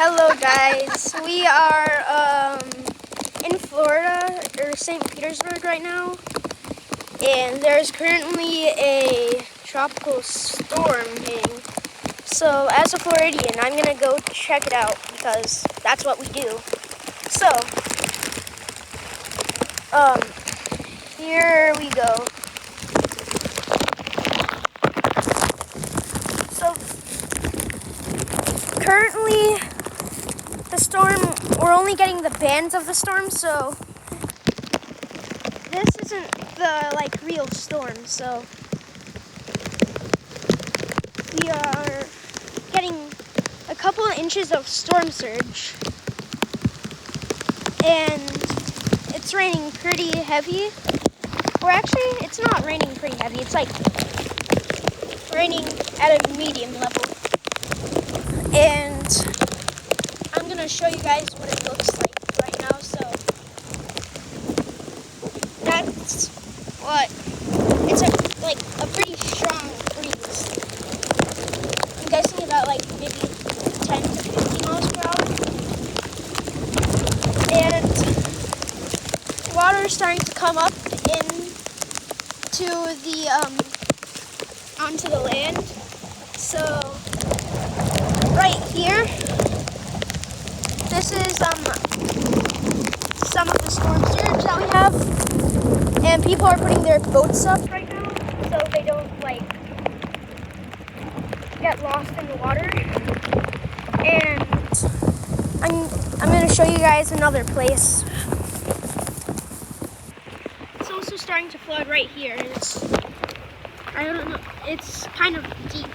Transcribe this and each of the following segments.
Hello guys, we are in Florida, or St. Petersburg right now, and there's currently a tropical storm hitting. So as a Floridian, I'm gonna go check it out because that's what we do. So, here we go. So, currently, the storm, we're only getting the bands of the storm, so this isn't the real storm. So we are getting a couple of inches of storm surge, and it's raining pretty heavy. Or actually, it's not raining pretty heavy. It's like raining at a medium level. And I'm gonna show you guys what it looks like right now. So that's what it's a pretty strong breeze. I'm guessing about maybe 10 to 15 miles per hour. And water is starting to come up into the onto the land. So right here, this is some of the storm surge that we have, and people are putting their boats up right now so they don't get lost in the water. And I'm going to show you guys another place. It's also starting to flood right here. I don't know, it's kind of deep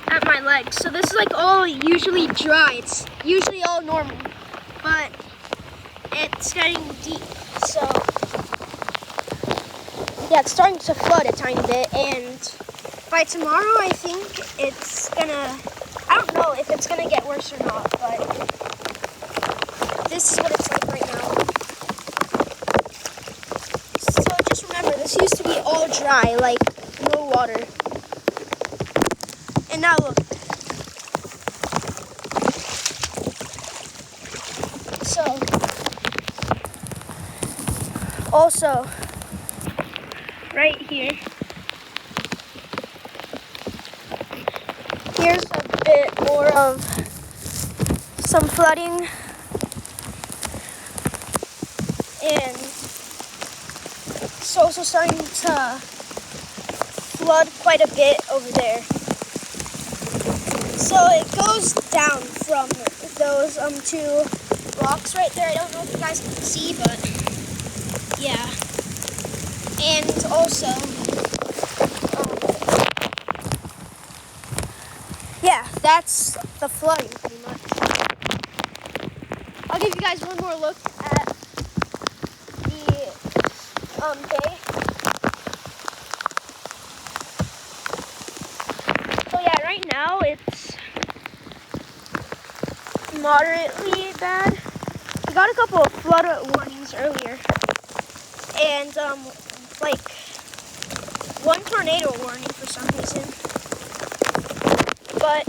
at my legs. So this is all usually dry. It's usually all normal, but it's getting deep. So yeah, it's starting to flood a tiny bit, and by tomorrow I think it's gonna, I don't know if it's gonna get worse or not, but this is what it's like right now. So just remember, this used to be all dry, no water. And now look. So, also, right here, here's a bit more of some flooding, and it's also starting to flood quite a bit over there. So it goes down from those two rocks right there. I don't know if you guys can see, but yeah. And also, yeah, that's the flooding pretty much. I'll give you guys one more look at the bay. So yeah, right now it's moderately bad. We got a couple of flood warnings earlier, and one tornado warning for some reason. But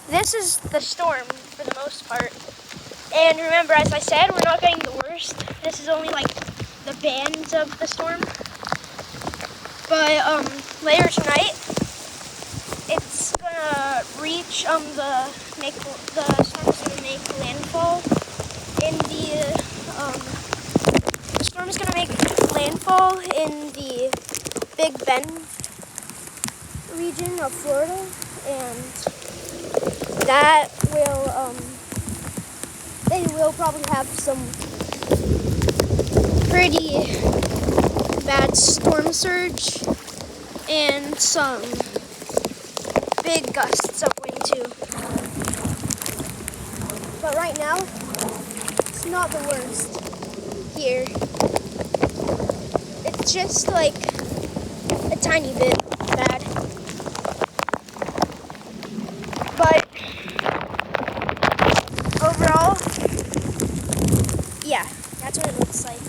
this is the storm for the most part. And remember, as I said, we're not getting the worst. This is only the bands of the storm. But later tonight, it's gonna reach the storm's gonna make landfall in the storm is gonna make landfall in the Big Bend region of Florida, and that will they will probably have some pretty bad storm surge and some big gusts of wind too. But right now, it's not the worst here. It's just a tiny bit bad. But overall, yeah, that's what it looks like.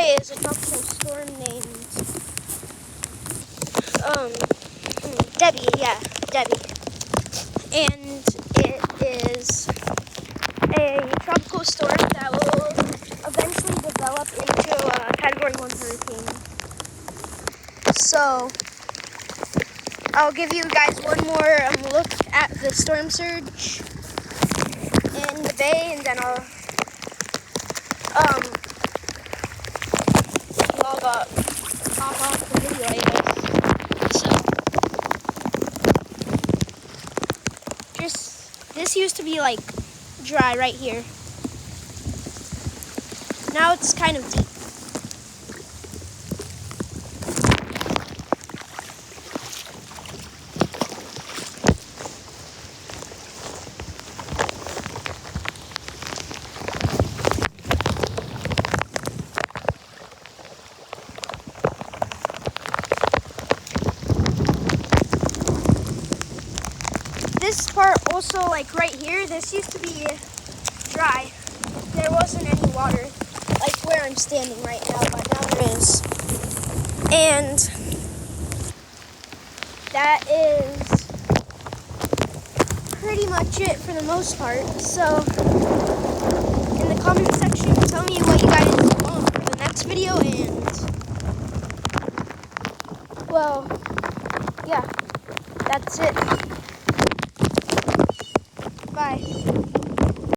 today is a tropical storm named Debby. Yeah, Debby. And it is a tropical storm that will eventually develop into a Category 1 hurricane. So I'll give you guys one more look at the storm surge in the bay, and then I'll log off the video, I guess. So this used to be like dry right here. Now it's kind of deep. This part also, like right here, this used to be dry. There wasn't any water, like where I'm standing right now, but now there is. And that is pretty much it for the most part. So in the comment section, tell me what you guys want for the next video, and well, yeah, that's it.